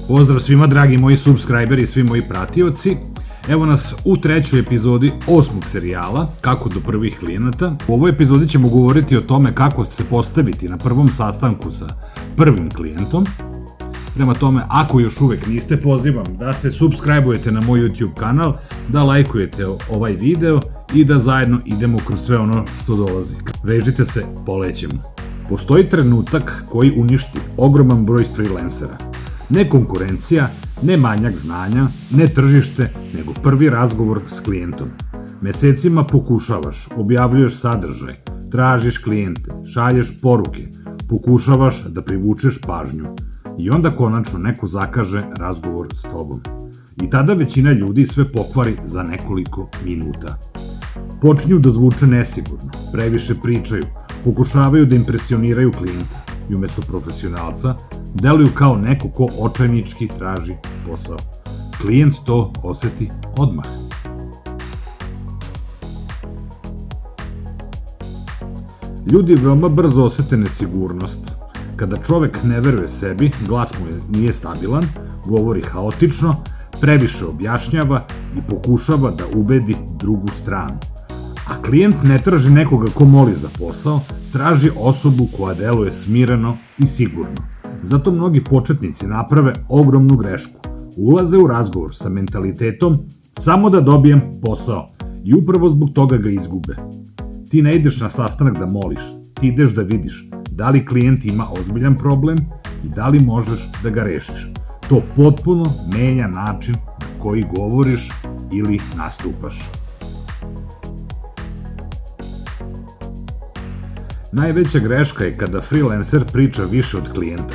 Pozdrav svima dragi moji subscriberi i svi moji pratioci. Evo nas u trećoj epizodi 8. serijala Kako do prvih klijenata. U ovoj epizodi ćemo govoriti o tome kako se postaviti na prvom sastanku sa prvim klijentom. Prema tome, ako još uvek niste, pozivam da se subscribe-ujete na moj YouTube kanal, da lajkujete ovaj video i da zajedno idemo kroz sve ono što dolazi. Vežite se, polećemo. Postoji trenutak koji uništi ogroman broj freelancera. Ne konkurencija, ne manjak znanja, ne tržište, nego prvi razgovor s klijentom. Mesecima pokušavaš, objavljuješ sadržaj, tražiš klijente, šalješ poruke, pokušavaš da privučeš pažnju i onda konačno neko zakaže razgovor s tobom. I tada većina ljudi sve pokvari za nekoliko minuta. Počinju da zvuče nesigurno, previše pričaju, pokušavaju da impresioniraju klijenta i umesto profesionalca deluju kao neko ko očajnički traži posao. Klijent to oseti odmah. Ljudi veoma brzo osete nesigurnost. Kada čovek ne veruje sebi, glas mu nije stabilan, govori haotično, previše objašnjava i pokušava da ubedi drugu stranu. A klijent ne traži nekoga ko moli za posao, traži osobu koja deluje smireno i sigurno. Zato mnogi početnici naprave ogromnu grešku. Ulaze u razgovor sa mentalitetom samo da dobijem posao i upravo zbog toga ga izgube. Ti ne ideš na sastanak da moliš, ti ideš da vidiš da li klijent ima ozbiljan problem i da li možeš da ga rešiš. To potpuno menja način na koji govoriš ili nastupaš. Najveća greška je kada freelancer priča više od klijenta.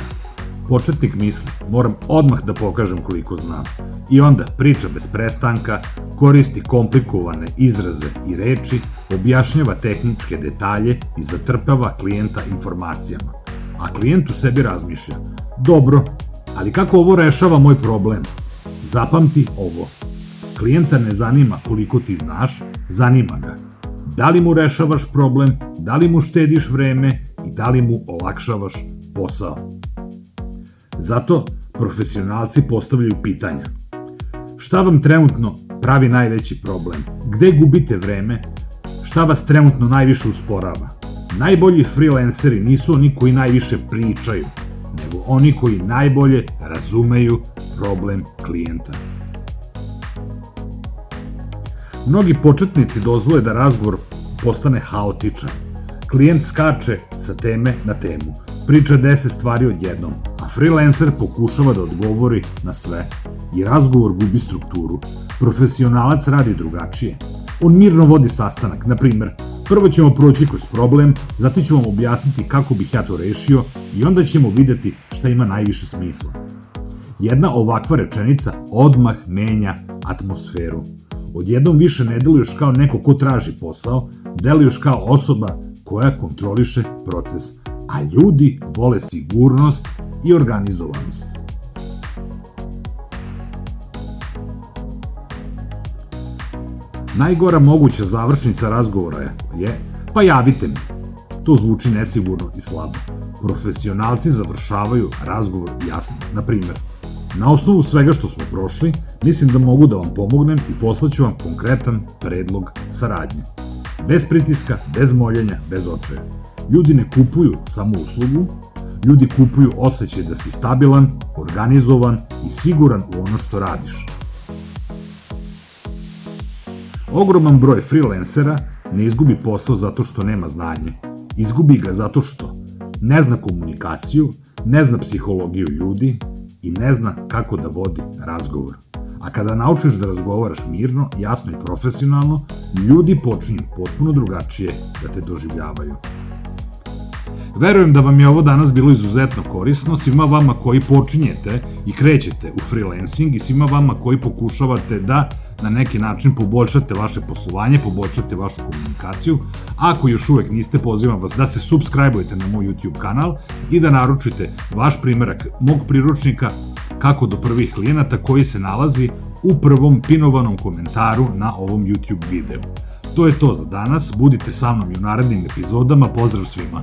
Početnik misli, moram odmah da pokažem koliko znam. I onda priča bez prestanka, koristi komplikovane izraze i reči, objašnjava tehničke detalje i zatrpava klijenta informacijama. A klijent u sebi razmišlja, dobro, ali kako ovo rešava moj problem? Zapamti ovo. Klijenta ne zanima koliko ti znaš, zanima ga. Da li mu rešavaš problem, da li mu štediš vreme i da li mu olakšavaš posao. Zato profesionalci postavljaju pitanja. Šta vam trenutno pravi najveći problem? Gde gubite vreme? Šta vas trenutno najviše usporava? Najbolji freelanceri nisu oni koji najviše pričaju, nego oni koji najbolje razumeju problem klijenta. Mnogi početnici dozvole da razgovor postane haotičan. Klijent skače sa teme na temu, priča 10 stvari odjednom, a freelancer pokušava da odgovori na sve i razgovor gubi strukturu. Profesionalac radi drugačije. On mirno vodi sastanak, na primer, prvo ćemo proći kroz problem, zatim ću vam objasniti kako bih ja to rešio i onda ćemo videti šta ima najviše smisla. Jedna ovakva rečenica odmah menja atmosferu. Odjednom više ne deluješ kao neko ko traži posao, deluješ kao osoba koja kontroliše proces, a ljudi vole sigurnost i organizovanost. Najgora moguća završnica razgovora je, pa javite mi. To zvuči nesigurno i slabo. Profesionalci završavaju razgovor jasno. Na primjer, na osnovu svega što smo prošli, mislim da mogu da vam pomognem i poslaću vam konkretan predlog saradnje. Bez pritiska, bez moljenja, bez očaja. Ljudi ne kupuju samo uslugu, ljudi kupuju osjećaj da si stabilan, organizovan i siguran u ono što radiš. Ogroman broj freelancera ne izgubi posao zato što nema znanje. Izgubi ga zato što ne zna komunikaciju, ne zna psihologiju ljudi i ne zna kako da vodi razgovor. A kada naučiš da razgovaraš mirno, jasno i profesionalno, ljudi počinju potpuno drugačije da te doživljavaju. Verujem da vam je ovo danas bilo izuzetno korisno, svima vama koji počinjete i krećete u freelancing i svima vama koji pokušavate da na neki način poboljšate vaše poslovanje, poboljšate vašu komunikaciju. Ako još uvek niste, pozivam vas da se subscribe-ujete na moj YouTube kanal i da naručite vaš primerak mog priručnika Kako do prvih klijenata koji se nalazi u prvom pinovanom komentaru na ovom YouTube videu. To je to za danas, budite sa mnom i u narednim epizodama, pozdrav svima!